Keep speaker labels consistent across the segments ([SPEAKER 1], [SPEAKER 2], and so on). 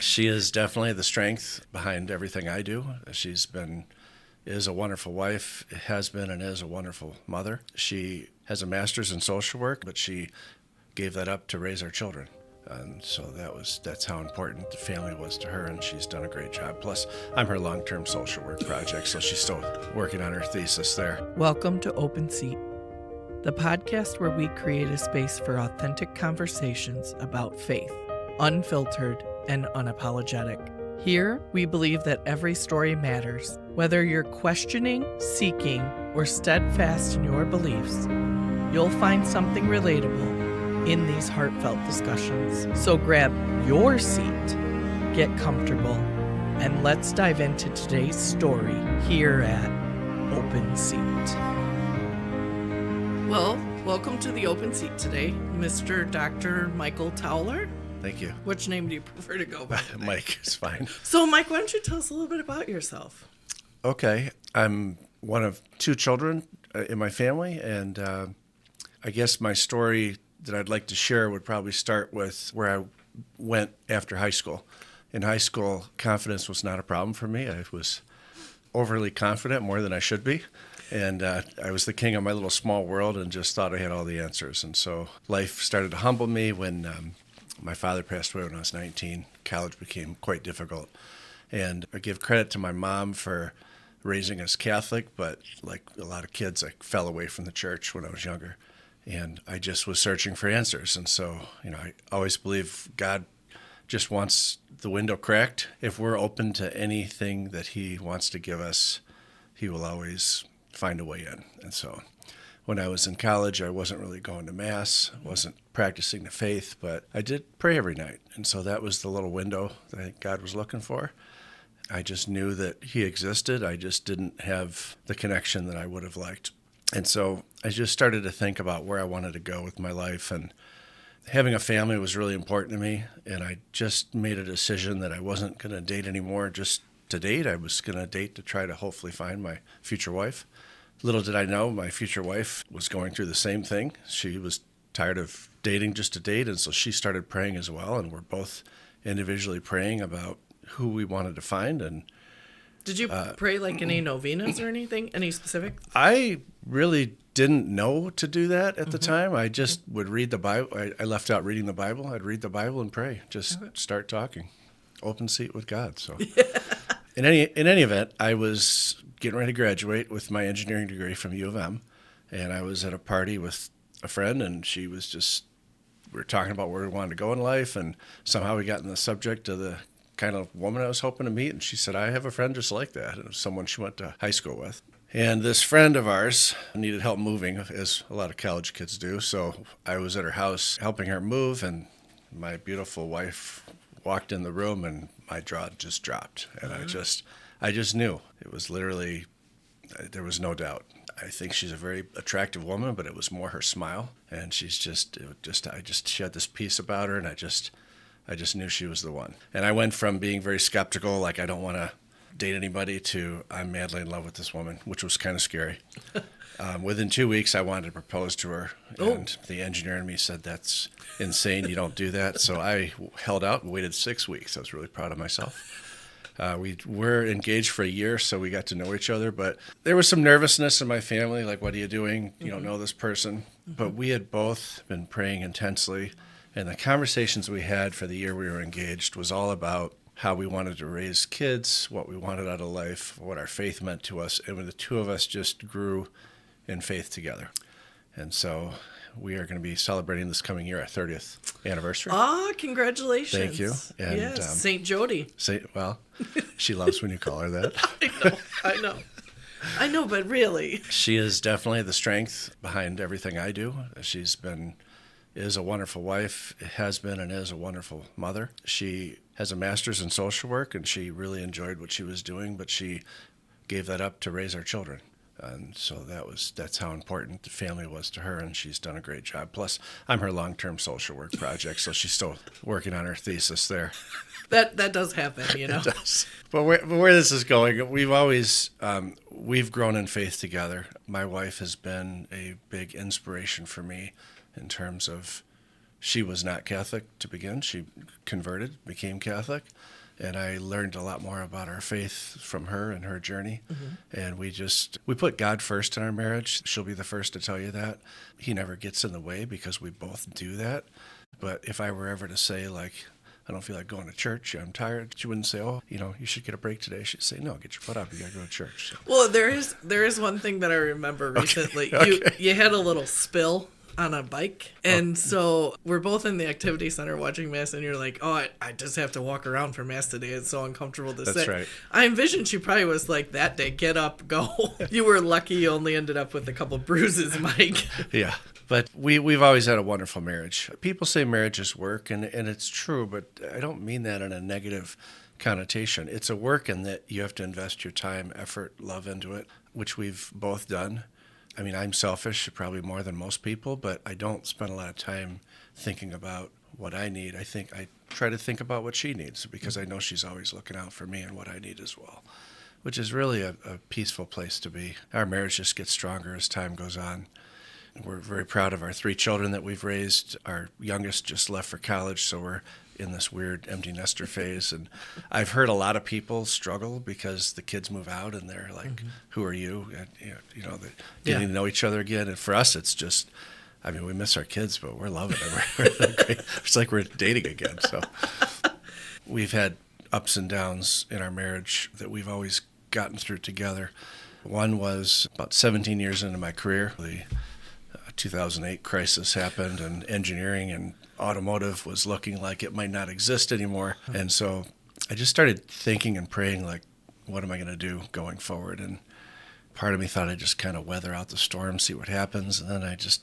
[SPEAKER 1] She is definitely the strength behind everything I do. Is a wonderful wife, has been and is a wonderful mother. She has a master's in social work, but she gave that up to raise our children. And so that's how important the family was to her, and she's done a great job. Plus, I'm her long-term social work project, so she's still working on her thesis there.
[SPEAKER 2] Welcome to Open Seat, the podcast where we create a space for authentic conversations about faith, unfiltered and unapologetic. Here, we believe that every story matters. Whether you're questioning, seeking, or steadfast in your beliefs, you'll find something relatable in these heartfelt discussions. So grab your seat, get comfortable, and let's dive into today's story here at Open Seat. Well, welcome to the Open Seat today, Mr. Dr. Michael Towler.
[SPEAKER 1] Thank you.
[SPEAKER 2] Which name do you prefer to go by?
[SPEAKER 1] Mike is fine.
[SPEAKER 2] So, Mike, why don't you tell us a little bit about yourself?
[SPEAKER 1] Okay. I'm one of two children in my family, and I guess my story that I'd like to share would probably start with where I went after high school. In high school, confidence was not a problem for me. I was overly confident, more than I should be. And I was the king of my little small world and just thought I had all the answers. And so life started to humble me when my father passed away when I was 19. College became quite difficult. And I give credit to my mom for raising us Catholic, but like a lot of kids, I fell away from the church when I was younger. And I just was searching for answers. And so, I always believe God just wants the window cracked. If we're open to anything that he wants to give us, he will always find a way in. And so when I was in college, I wasn't really going to Mass, wasn't practicing the faith, but I did pray every night. And so that was the little window that God was looking for. I just knew that he existed. I just didn't have the connection that I would have liked. And so I just started to think about where I wanted to go with my life. And having a family was really important to me. And I just made a decision that I wasn't going to date anymore just to date. I was going to date to try to hopefully find my future wife. Little did I know my future wife was going through the same thing. She was tired of dating just to date, and so she started praying as well, and we're both individually praying about who we wanted to find. And
[SPEAKER 2] did you pray like any novenas or anything? Any specific?
[SPEAKER 1] I really didn't know to do that at the time. I just would read the Bible. I left out reading the Bible. I'd read the Bible and pray. Just start talking. Open seat with God. So in any event, I was getting ready to graduate with my engineering degree from U of M, and I was at a party with a friend, and we were talking about where we wanted to go in life, and somehow we got in the subject of the kind of woman I was hoping to meet, and she said, I have a friend just like that, and it was someone she went to high school with. And this friend of ours needed help moving, as a lot of college kids do, so I was at her house helping her move, and my beautiful wife walked in the room, and my jaw just dropped, and I just knew. It was literally, there was no doubt. I think she's a very attractive woman, but it was more her smile, and she had this peace about her, and I just knew she was the one. And I went from being very skeptical, like I don't want to date anybody, to I'm madly in love with this woman, which was kind of scary. Within 2 weeks, I wanted to propose to her, and the engineer in me said, that's insane, you don't do that. So I held out and waited 6 weeks. I was really proud of myself. We were engaged for a year, so we got to know each other, but there was some nervousness in my family, like, what are you doing? You don't know this person. But we had both been praying intensely, and the conversations we had for the year we were engaged was all about how we wanted to raise kids, what we wanted out of life, what our faith meant to us, and the two of us just grew in faith together. And so we are going to be celebrating this coming year our 30th anniversary.
[SPEAKER 2] Congratulations.
[SPEAKER 1] Thank you. And,
[SPEAKER 2] yes, St. Jodi.
[SPEAKER 1] She loves when you call her that.
[SPEAKER 2] I know, but really.
[SPEAKER 1] She is definitely the strength behind everything I do. Is a wonderful wife, has been and is a wonderful mother. She has a master's in social work, and she really enjoyed what she was doing, but she gave that up to raise our children. And so that's how important the family was to her, and she's done a great job. Plus, I'm her long-term social work project, so she's still working on her thesis there.
[SPEAKER 2] That does happen,
[SPEAKER 1] It does. But where this is going, we've grown in faith together. My wife has been a big inspiration for me in terms of She was not Catholic to begin. She converted, became Catholic, and I learned a lot more about our faith from her and her journey. And we put God first in our marriage. She'll be the first to tell you that. He never gets in the way because we both do that. But if I were ever to say, like, I don't feel like going to church, I'm tired, she wouldn't say, oh, you should get a break today. She'd say, no, get your foot up, you gotta go to church. So.
[SPEAKER 2] Well, there is one thing that I remember recently.
[SPEAKER 1] Okay.
[SPEAKER 2] You had a little spill on a bike, and so we're both in the activity center watching Mass, and you're like, oh, I just have to walk around for Mass today. It's so uncomfortable to sit.
[SPEAKER 1] That's right.
[SPEAKER 2] I envisioned she probably was like, that day, get up, go. You were lucky you only ended up with a couple bruises, Mike.
[SPEAKER 1] Yeah. But we've always had a wonderful marriage. People say marriage is work, and it's true, but I don't mean that in a negative connotation. It's a work in that you have to invest your time, effort, love into it, which we've both done. I mean, I'm selfish, probably more than most people, but I don't spend a lot of time thinking about what I need. I try to think about what she needs because I know she's always looking out for me and what I need as well, which is really a peaceful place to be. Our marriage just gets stronger as time goes on. We're very proud of our 3 children that we've raised. Our youngest just left for college, so we're in this weird empty nester phase. And I've heard a lot of people struggle because the kids move out and they're like, who are you? And, they're getting to know each other again. And for us, it's just, I mean, we miss our kids, but we're loving it. It's like we're dating again. So we've had ups and downs in our marriage that we've always gotten through together. One was about 17 years into my career. The 2008 crisis happened, and engineering and automotive was looking like it might not exist anymore. And so I just started thinking and praying, like, what am I going to do going forward? And part of me thought I'd just kind of weather out the storm, see what happens. And then I just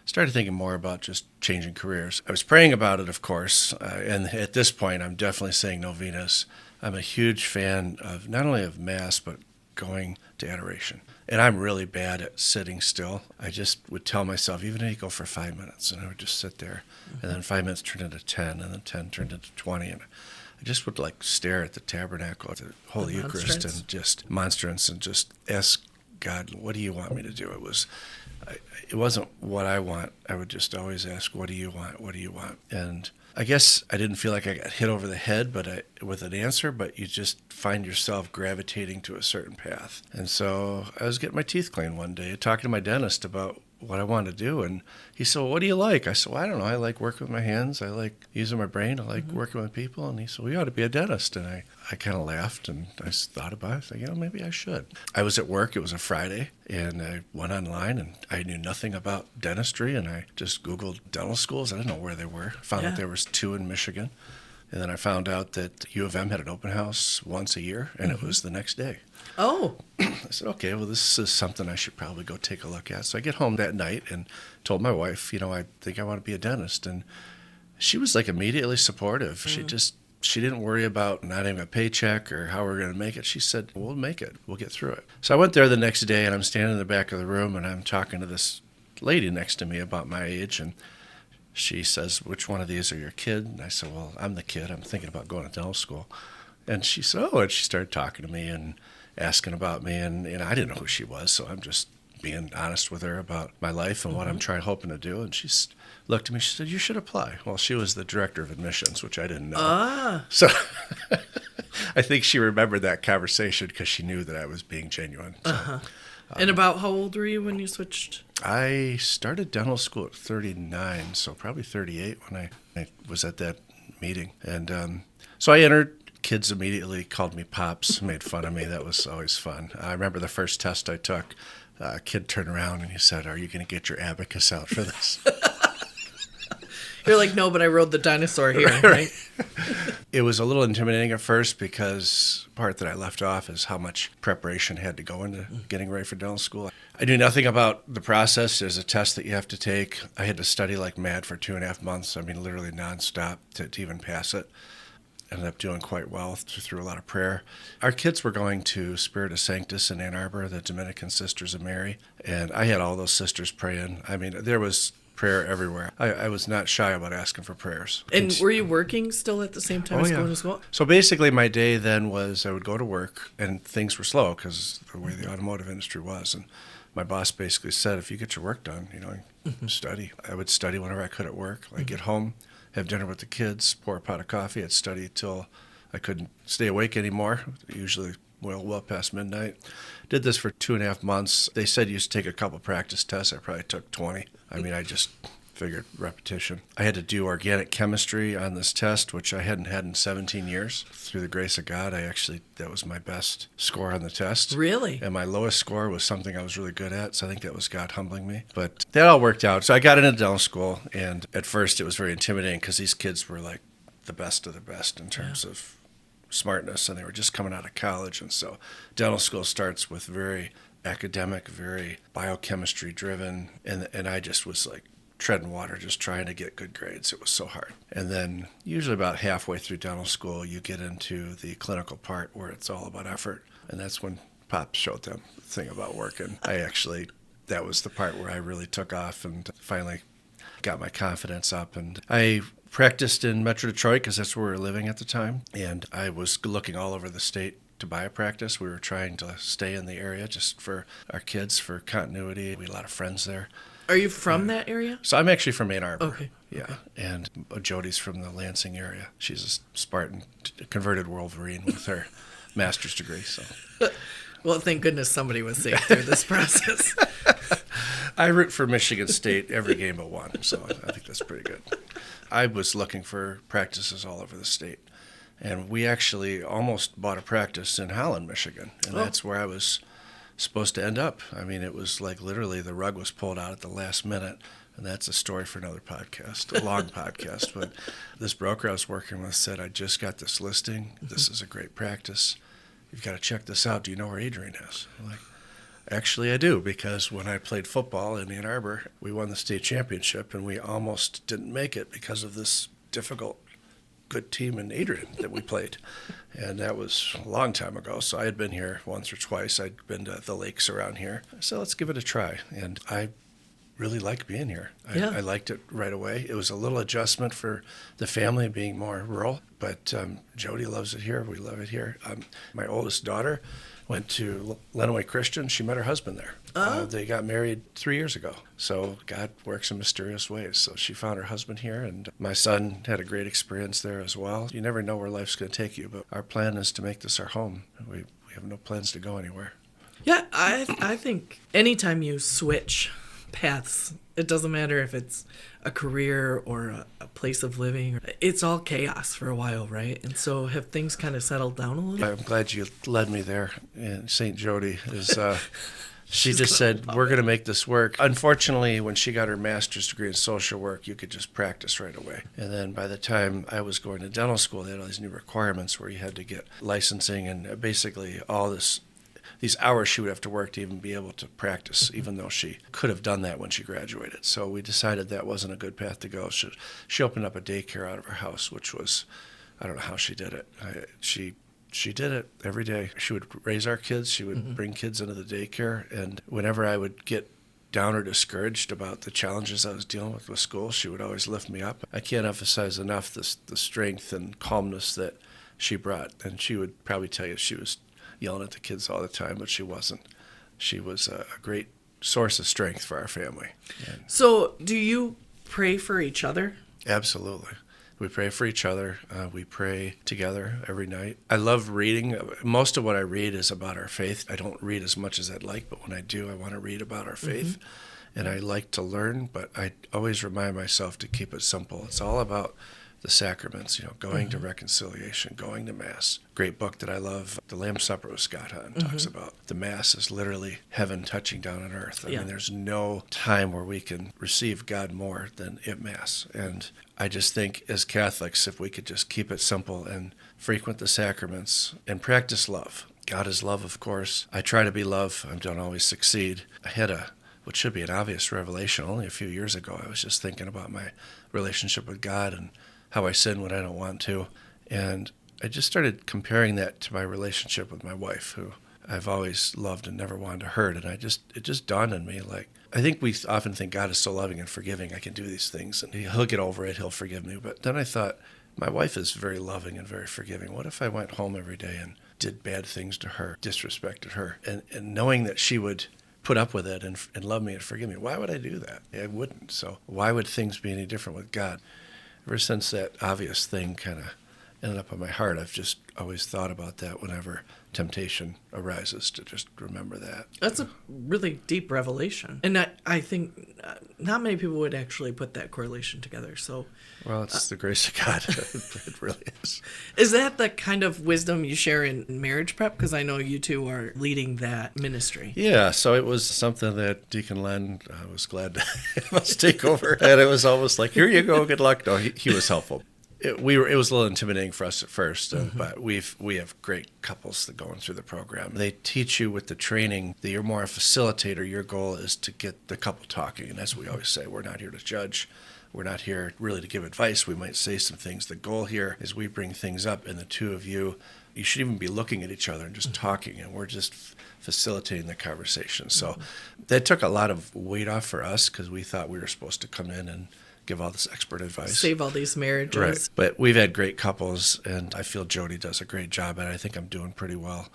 [SPEAKER 1] started thinking more about just changing careers. I was praying about it, of course, and at this point, I'm definitely saying novenas. I'm a huge fan of not only of Mass, but going to adoration. And I'm really bad at sitting still. I just would tell myself, even if you go for 5 minutes, and I would just sit there. And then 5 minutes turned into 10, and then 10 turned into 20. And I just would like stare at the tabernacle, at the Holy Eucharist, and just monstrance, and just ask God, what do you want me to do? It wasn't what I want. I would just always ask, what do you want? What do you want? And I guess I didn't feel like I got hit over the head with an answer, but you just find yourself gravitating to a certain path. And so I was getting my teeth cleaned one day, talking to my dentist about what I wanted to do. And he said, well, what do you like? I said, well, I don't know. I like working with my hands. I like using my brain. I like working with people. And he said, well, you ought to be a dentist. And I kind of laughed, and I thought about it. I said, maybe I should. I was at work. It was a Friday, and I went online, and I knew nothing about dentistry, and I just Googled dental schools. I didn't know where they were. Found out there was 2 in Michigan. And then I found out that U of M had an open house once a year, and it was the next day.
[SPEAKER 2] Oh.
[SPEAKER 1] I said, okay, well, this is something I should probably go take a look at. So I get home that night and told my wife, I think I want to be a dentist. And she was like immediately supportive. She didn't worry about not having a paycheck or how we're going to make it. She said, we'll make it. We'll get through it. So I went there the next day, and I'm standing in the back of the room, and I'm talking to this lady next to me about my age, and she says, which one of these are your kid? And I said, well, I'm the kid. I'm thinking about going to dental school. And she said, oh, and she started talking to me and asking about me, and I didn't know who she was, so I'm just being honest with her about my life and what I'm hoping to do. And she looked at me, she said, you should apply. Well, she was the director of admissions, which I didn't know. So I think she remembered that conversation because she knew that I was being genuine. So,
[SPEAKER 2] and about how old were you when you switched?
[SPEAKER 1] I started dental school at 39, so probably 38 when I was at that meeting. And so I entered. Kids immediately called me Pops, made fun of me. That was always fun. I remember the first test I took, a kid turned around and he said, are you going to get your abacus out for this?
[SPEAKER 2] You're like, no, but I rode the dinosaur here, right?
[SPEAKER 1] It was a little intimidating at first because the part that I left off is how much preparation had to go into getting ready for dental school. I knew nothing about the process. There's a test that you have to take. I had to study like mad for 2.5 months. I mean, literally nonstop to even pass it. Ended up doing quite well through a lot of prayer. Our kids were going to Spiritus Sanctus in Ann Arbor, the Dominican Sisters of Mary, and I had all those sisters praying. I mean, there was prayer everywhere. I was not shy about asking for prayers.
[SPEAKER 2] And were you working still at the same time as going to school?
[SPEAKER 1] So basically my day then was I would go to work, and things were slow because the way the automotive industry was. And my boss basically said, if you get your work done, study. I would study whenever I could at work. I'd get home, have dinner with the kids, pour a pot of coffee. I'd study till I couldn't stay awake anymore, usually well past midnight. Did this for 2.5 months. They said you used to take a couple practice tests. I probably took 20. I just figured repetition. I had to do organic chemistry on this test, which I hadn't had in 17 years. Through the grace of God, that was my best score on the test.
[SPEAKER 2] Really?
[SPEAKER 1] And my lowest score was something I was really good at, so I think that was God humbling me. But that all worked out. So I got into dental school, and at first it was very intimidating because these kids were like the best of the best in terms of smartness, and they were just coming out of college. And so dental school starts with very academic, very biochemistry driven, and I just was like treading water, just trying to get good grades. It was so hard. And then usually about halfway through dental school, you get into the clinical part where it's all about effort. And that's when Pop showed them the thing about working. That was the part where I really took off and finally got my confidence up. And I practiced in Metro Detroit because that's where we were living at the time. And I was looking all over the state to buy a practice. We were trying to stay in the area just for our kids, for continuity. We had a lot of friends there.
[SPEAKER 2] Are you from that area?
[SPEAKER 1] So I'm actually from Ann Arbor.
[SPEAKER 2] Okay.
[SPEAKER 1] Yeah. Okay. And Jodi's from the Lansing area. She's a Spartan, converted Wolverine with her master's degree. So,
[SPEAKER 2] well, thank goodness somebody was safe through this process.
[SPEAKER 1] I root for Michigan State every game but one, so I think that's pretty good. I was looking for practices all over the state. And we actually almost bought a practice in Holland, Michigan. And that's where I was supposed to end up. It was like literally the rug was pulled out at the last minute, and that's a story for another podcast, a long podcast. But this broker I was working with said, I just got this listing. This is a great practice. You've got to check this out. Do you know where Adrian is? I'm like, actually, I do, because when I played football in Ann Arbor, we won the state championship, and we almost didn't make it because of this difficult good team in Adrian that we played. And that was a long time ago. So I had been here once or twice. I'd been to the lakes around here. So let's give it a try. And I really liked being here. I liked it right away. It was a little adjustment for the family being more rural. But Jodi loves it here. We love it here. My oldest daughter went to Lenawee Christian. She met her husband there. They got married 3 years ago. So God works in mysterious ways. So she found her husband here, and my son had a great experience there as well. You never know where life's going to take you, but our plan is to make this our home. We have no plans to go anywhere.
[SPEAKER 2] Yeah, I think anytime you switch paths, it doesn't matter if it's a career or a place of living. It's all chaos for a while, right? And so have things kind of settled down a little?
[SPEAKER 1] I'm glad you led me there. And St. Jodi is... She just said, we're going to make this work. Unfortunately, when she got her master's degree in social work, you could just practice right away. And then by the time I was going to dental school, they had all these new requirements where you had to get licensing and basically all these hours she would have to work to even be able to practice, even though she could have done that when she graduated. So we decided that wasn't a good path to go. She opened up a daycare out of her house, which was, I don't know how she did it. She did it every day. She would raise our kids. She would bring kids into the daycare. And whenever I would get down or discouraged about the challenges I was dealing with school, she would always lift me up. I can't emphasize enough the strength and calmness that she brought. And she would probably tell you she was yelling at the kids all the time, but she wasn't. She was a great source of strength for our family. And
[SPEAKER 2] so do you pray for each other?
[SPEAKER 1] Absolutely. We pray for each other. We pray together every night. I love reading. Most of what I read is about our faith. I don't read as much as I'd like, but when I do, I want to read about our faith. And I like to learn, but I always remind myself to keep it simple. It's all about the sacraments, going to reconciliation, going to Mass. Great book that I love, The Lamb's Supper with Scott Hahn, talks about the Mass is literally heaven touching down on earth. I mean, there's no time where we can receive God more than at Mass. And I just think as Catholics, if we could just keep it simple and frequent the sacraments and practice love. God is love, of course. I try to be love. I don't always succeed. I had what should be an obvious revelation only a few years ago. I was just thinking about my relationship with God and how I sin when I don't want to. And I just started comparing that to my relationship with my wife, who I've always loved and never wanted to hurt. And it just dawned on me, like, I think we often think God is so loving and forgiving, I can do these things, and he'll get over it, he'll forgive me. But then I thought, my wife is very loving and very forgiving. What if I went home every day and did bad things to her, disrespected her? And knowing that she would put up with it and love me and forgive me. Why would I do that? I wouldn't. So why would things be any different with God? Ever since that obvious thing kind of ended up on my heart, I've just always thought about that whenever temptation arises, to just remember that.
[SPEAKER 2] That's a really deep revelation. And I think not many people would actually put that correlation together. So,
[SPEAKER 1] well, it's the grace of God. It really is.
[SPEAKER 2] Is that the kind of wisdom you share in marriage prep? Because I know you two are leading that ministry.
[SPEAKER 1] Yeah, so it was something that Deacon Len was glad to have us take over. And it was almost like, here you go, good luck. No, he was helpful. It was a little intimidating for us at first, but we have great couples that going through the program. They teach you with the training that you're more a facilitator. Your goal is to get the couple talking, and as we always say, we're not here to judge. We're not here really to give advice. We might say some things. The goal here is we bring things up, and the two of you should even be looking at each other and just talking, and we're just facilitating the conversation. So that took a lot of weight off for us, because we thought we were supposed to come in and give all this expert advice.
[SPEAKER 2] Save all these marriages.
[SPEAKER 1] Right. But we've had great couples, and I feel Jodi does a great job, and I think I'm doing pretty well.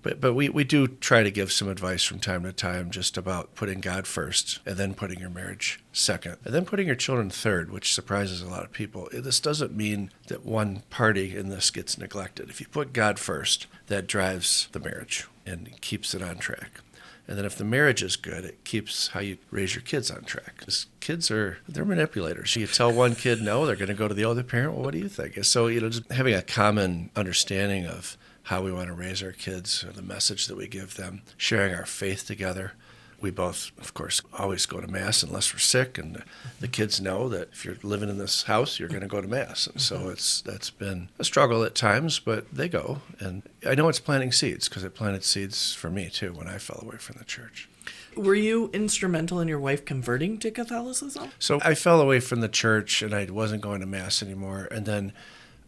[SPEAKER 1] But we do try to give some advice from time to time, just about putting God first, and then putting your marriage second, and then putting your children third, which surprises a lot of people. This doesn't mean that one party in this gets neglected. If you put God first, that drives the marriage and keeps it on track. And then if the marriage is good, it keeps how you raise your kids on track. Because kids they're manipulators. You tell one kid no, they're going to go to the other parent. Well, what do you think? So, just having a common understanding of how we want to raise our kids, or the message that we give them, sharing our faith together. We both, of course, always go to Mass unless we're sick, and the kids know that if you're living in this house, you're going to go to Mass. And so that's been a struggle at times, but they go. And I know it's planting seeds, because it planted seeds for me, too, when I fell away from the church.
[SPEAKER 2] Were you instrumental in your wife converting to Catholicism?
[SPEAKER 1] So I fell away from the church, and I wasn't going to Mass anymore. And then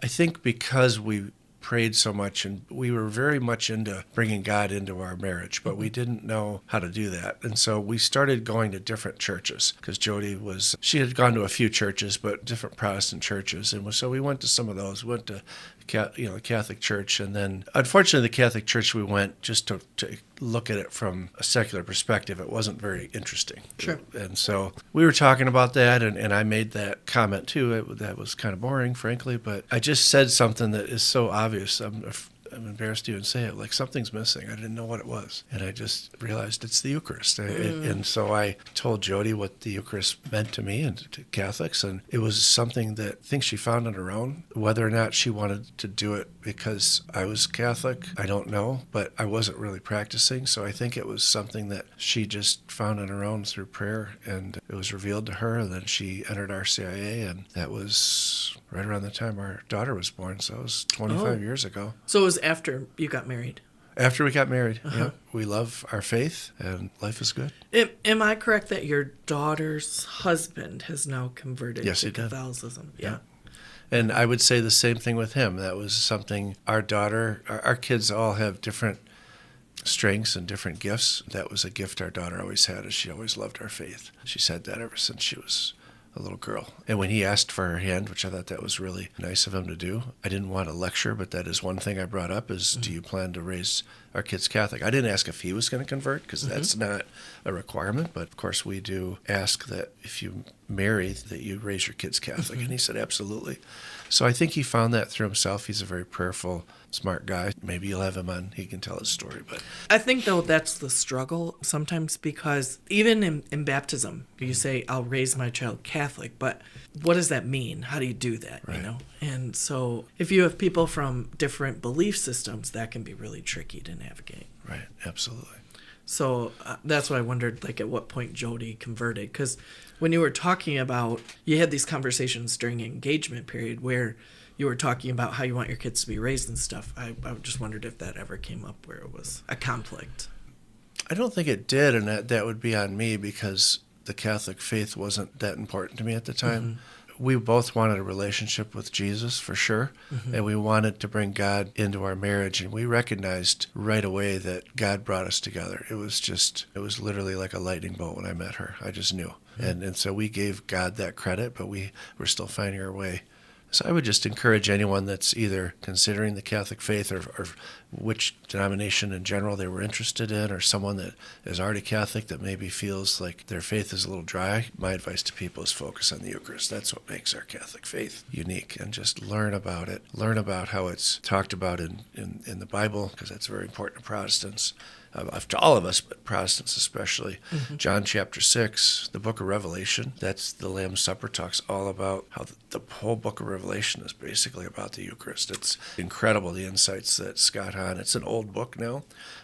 [SPEAKER 1] I think because we prayed so much, and we were very much into bringing God into our marriage, but we didn't know how to do that. And so we started going to different churches, because Jodi she had gone to a few churches, but different Protestant churches. And so we went to some of those. We went to the Catholic Church, and then unfortunately the Catholic Church we went just to look at it from a secular perspective. It wasn't very interesting.
[SPEAKER 2] Sure. And
[SPEAKER 1] so we were talking about that, and I made that comment too. That was kind of boring, frankly, but I just said something that is so obvious. I'm embarrassed to even say it, like something's missing. I didn't know what it was. And I just realized it's the Eucharist. And so I told Jodi what the Eucharist meant to me and to Catholics. And it was something that I think she found on her own. Whether or not she wanted to do it because I was Catholic, I don't know. But I wasn't really practicing. So I think it was something that she just found on her own through prayer. And it was revealed to her. And then she entered RCIA. And that was right around the time our daughter was born. So it was 25 years ago.
[SPEAKER 2] So it was after you got married?
[SPEAKER 1] After we got married, yeah. We love our faith, and life is good.
[SPEAKER 2] Am I correct that your daughter's husband has now converted to Catholicism?
[SPEAKER 1] Yeah. And I would say the same thing with him. That was something our kids all have different strengths and different gifts. That was a gift our daughter always had, is she always loved our faith. She said that ever since she was a little girl. And when he asked for her hand, which I thought that was really nice of him to do, I didn't want to lecture, but that is one thing I brought up is, do you plan to raise our kids Catholic? I didn't ask if he was going to convert, because that's not a requirement, but of course we do ask that if you marry, that you raise your kids Catholic. And he said, absolutely. So I think he found that through himself. He's a very prayerful, smart guy. Maybe you'll have him on. He can tell his story. But
[SPEAKER 2] I think, though, that's the struggle sometimes, because even in baptism, you say, I'll raise my child Catholic, but what does that mean? How do you do that,
[SPEAKER 1] right.
[SPEAKER 2] You know? And so if you have people from different belief systems, that can be really tricky to navigate.
[SPEAKER 1] Right, absolutely.
[SPEAKER 2] So that's why I wondered, like, at what point Jodi converted. Because when you were talking about, you had these conversations during engagement period where you were talking about how you want your kids to be raised and stuff. I just wondered if that ever came up where it was a conflict.
[SPEAKER 1] I don't think it did, and that would be on me, because the Catholic faith wasn't that important to me at the time. We both wanted a relationship with Jesus, for sure, and we wanted to bring God into our marriage, and we recognized right away that God brought us together. It was literally like a lightning bolt when I met her. I just knew. And so we gave God that credit, but we were still finding our way So I would just encourage anyone that's either considering the Catholic faith or which denomination in general they were interested in, or someone that is already Catholic that maybe feels like their faith is a little dry. My advice to people is focus on the Eucharist. That's what makes our Catholic faith unique, and just learn about it. Learn about how it's talked about in the Bible, because that's very important to Protestants. To all of us, but Protestants especially. John chapter 6, the book of Revelation, that's the Lamb's Supper, talks all about how the whole book of Revelation is basically about the Eucharist. It's incredible, the insights that Scott Hahn, it's an old book now,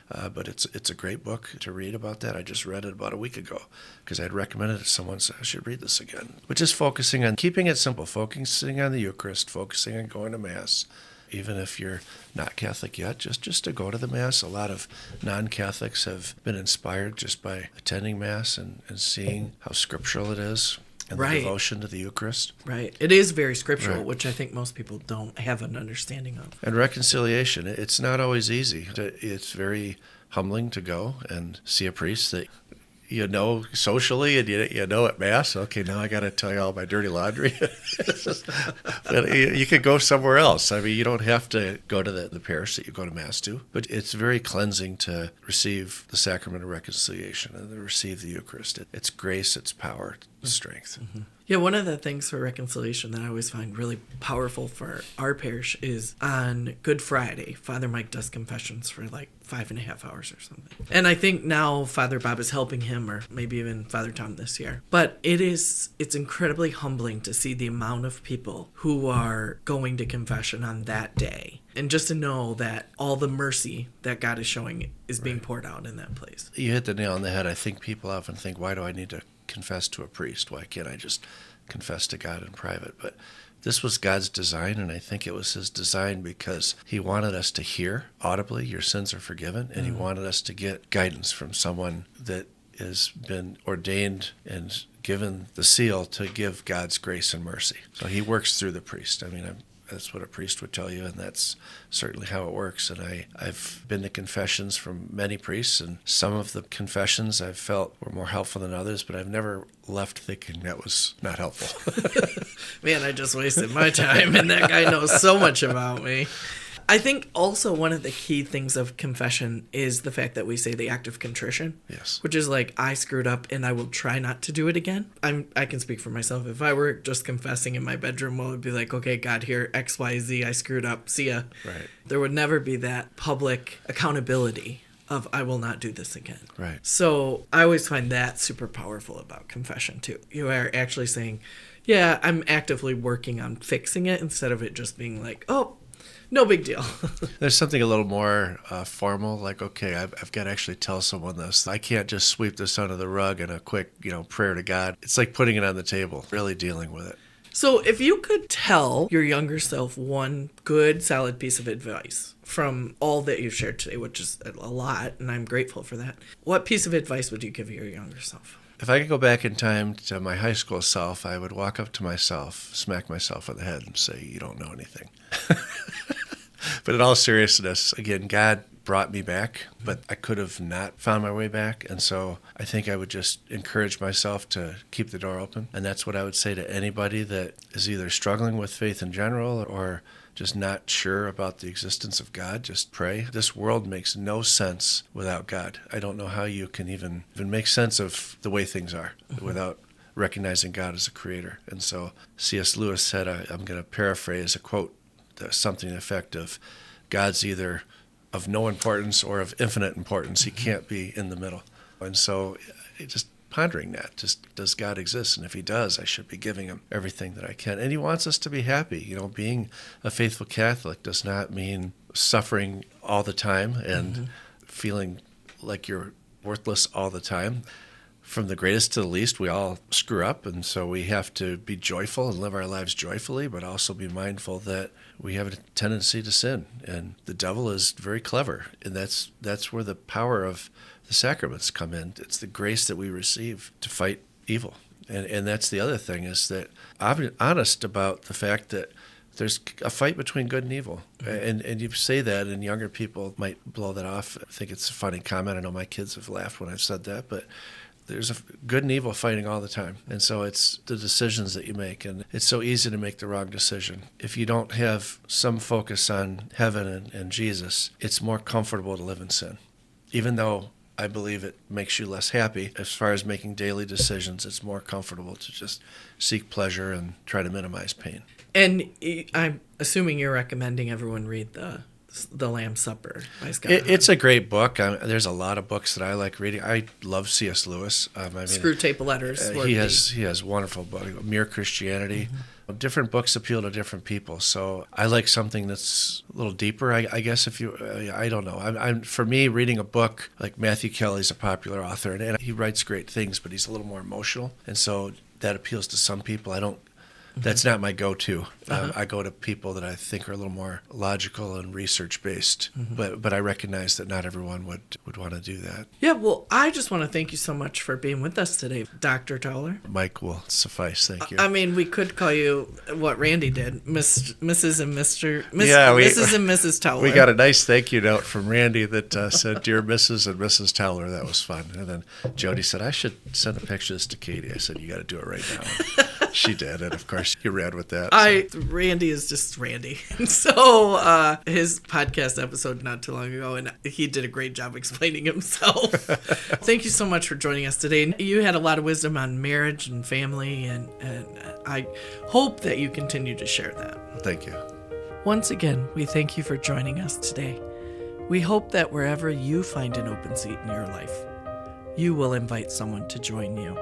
[SPEAKER 1] but it's a great book to read about that. I just read it about a week ago because I'd recommended it to someone, so I should read this again. But just focusing on keeping it simple, focusing on the Eucharist, focusing on going to Mass. Even if you're not Catholic yet, just to go to the Mass. A lot of non-Catholics have been inspired just by attending Mass and seeing how scriptural it is, and the devotion to the Eucharist.
[SPEAKER 2] Right. It is very scriptural, which I think most people don't have an understanding of.
[SPEAKER 1] And reconciliation, it's not always easy. It's very humbling to go and see a priest that you know socially, and you know at Mass, okay, now I got to tell you all my dirty laundry. But you could go somewhere else. I mean, you don't have to go to the parish that you go to Mass to, but it's very cleansing to receive the sacrament of reconciliation and to receive the Eucharist. It's grace, it's power, it's strength.
[SPEAKER 2] Yeah, one of the things for reconciliation that I always find really powerful for our parish is on Good Friday, Father Mike does confessions for like 5.5 hours or something. And I think now Father Bob is helping him, or maybe even Father Tom this year. But it's incredibly humbling to see the amount of people who are going to confession on that day. And just to know that all the mercy that God is showing is being poured out in that place.
[SPEAKER 1] You hit the nail on the head. I think people often think, why do I need to confess to a priest? Why can't I just confess to God in private? But this was God's design, and I think it was his design because he wanted us to hear audibly, your sins are forgiven, and he wanted us to get guidance from someone that has been ordained and given the seal to give God's grace and mercy. So he works through the priest. I mean, that's what a priest would tell you, and that's certainly how it works. And I've been to confessions from many priests, and some of the confessions I've felt were more helpful than others, but I've never left thinking that was not helpful.
[SPEAKER 2] Man, I just wasted my time, and that guy knows so much about me. I think also one of the key things of confession is the fact that we say the act of contrition.
[SPEAKER 1] Yes.
[SPEAKER 2] Which is like, I screwed up and I will try not to do it again. I can speak for myself. If I were just confessing in my bedroom, I would be like, okay, God, here, X, Y, Z, I screwed up. See ya.
[SPEAKER 1] Right.
[SPEAKER 2] There would never be that public accountability of I will not do this again.
[SPEAKER 1] Right.
[SPEAKER 2] So I always find that super powerful about confession too. You are actually saying, yeah, I'm actively working on fixing it instead of it just being like, oh, no big deal.
[SPEAKER 1] There's something a little more formal, like, okay, I've got to actually tell someone this. I can't just sweep this under the rug in a quick, prayer to God. It's like putting it on the table, really dealing with it.
[SPEAKER 2] So if you could tell your younger self one good, solid piece of advice from all that you've shared today, which is a lot, and I'm grateful for that, what piece of advice would you give your younger self?
[SPEAKER 1] If I could go back in time to my high school self, I would walk up to myself, smack myself on the head, and say, you don't know anything. But in all seriousness, again, God brought me back, but I could have not found my way back. And so I think I would just encourage myself to keep the door open. And that's what I would say to anybody that is either struggling with faith in general or just not sure about the existence of God. Just pray. This world makes no sense without God. I don't know how you can even make sense of the way things are without recognizing God as a creator. And so C.S. Lewis said, I'm going to paraphrase a quote, something to the effect of, God's either of no importance or of infinite importance. He can't be in the middle. And so just pondering that, just does God exist? And if he does, I should be giving him everything that I can. And he wants us to be happy. Being a faithful Catholic does not mean suffering all the time and feeling like you're worthless all the time. From the greatest to the least, we all screw up, and so we have to be joyful and live our lives joyfully, but also be mindful that we have a tendency to sin, and the devil is very clever, and that's where the power of the sacraments come in. It's the grace that we receive to fight evil, and that's the other thing, is that I'm honest about the fact that there's a fight between good and evil. And you say that, and younger people might blow that off. I think it's a funny comment. I know my kids have laughed when I've said that, but there's a good and evil fighting all the time. And so it's the decisions that you make. And it's so easy to make the wrong decision. If you don't have some focus on heaven and Jesus, it's more comfortable to live in sin. Even though I believe it makes you less happy, as far as making daily decisions, it's more comfortable to just seek pleasure and try to minimize pain.
[SPEAKER 2] And I'm assuming you're recommending everyone read the Lamb's Supper by Scott.
[SPEAKER 1] It's a great book. There's a lot of books that I like reading. I love C.S. Lewis.
[SPEAKER 2] Screw Tape Letters.
[SPEAKER 1] He has wonderful books. Mere Christianity. Mm-hmm. Different books appeal to different people. So I like something that's a little deeper. I guess I don't know. For me, reading a book like Matthew Kelly's a popular author, and he writes great things, but he's a little more emotional, and so that appeals to some people. That's not my go-to. I go to people that I think are a little more logical and research-based. Mm-hmm. But I recognize that not everyone would want to do that.
[SPEAKER 2] Yeah, well, I just want to thank you so much for being with us today, Dr. Towler.
[SPEAKER 1] Mike will suffice. Thank you.
[SPEAKER 2] I mean, we could call you what Randy did, Mrs. and Mrs. Towler.
[SPEAKER 1] We got a nice thank you note from Randy that said, "Dear Mrs. and Mrs. Towler." That was fun. And then Jodi said, "I should send a picture of this to Katie." I said, "You got to do it right now." She did, and of course, you read with that.
[SPEAKER 2] Randy is just Randy. So his podcast episode not too long ago, and he did a great job explaining himself. Thank you so much for joining us today. You had a lot of wisdom on marriage and family, and I hope that you continue to share that.
[SPEAKER 1] Thank you.
[SPEAKER 2] Once again, we thank you for joining us today. We hope that wherever you find an open seat in your life, you will invite someone to join you.